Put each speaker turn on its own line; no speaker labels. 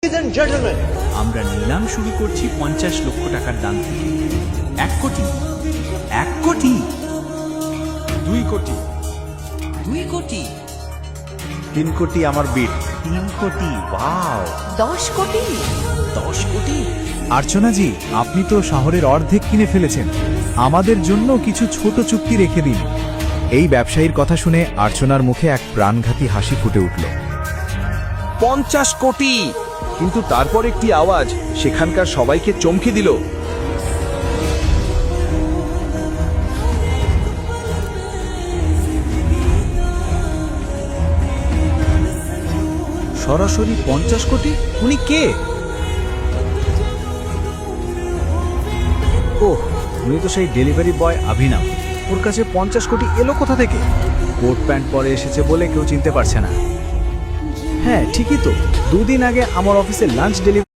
Ladies and gentlemen,
আমরা নিলাম শুরু করছি 50 লক্ষ টাকার দাম থেকে। 1 কোটি, 1 কোটি,
2 কোটি,
2 কোটি,
3 কোটি আমার বিট।
3 কোটি, ওয়াও,
10 কোটি।
10 কোটি।
আর্চনাজি, আপনি তো শহরের অর্ধেক কিনে ফেলেছেন। আমাদের জন্য কিছু ছোট চুক্তি রেখে দিন। এই ব্যবসায়ীর কথা শুনে আর্চনার মুখে এক প্রাণঘাতী হাসি ফুটে উঠল।
50 কোটি। কিন্তু তারপর একটি আওয়াজ সেখানকার সবাইকে চমকে দিল। সরাসরি 50 কোটি? উনি কে? ওহ, উনি তো সেই ডেলিভারি বয় অভিনব। ওর কাছে 50 কোটি এলো কোথা থেকে? কোট প্যান্ট পরে এসেছে বলে কেউ চিনতে পারছে না। হ্যাঁ, ঠিকই তো। 2 দিন আগে আমার অফিসে লাঞ্চ ডেলিভারি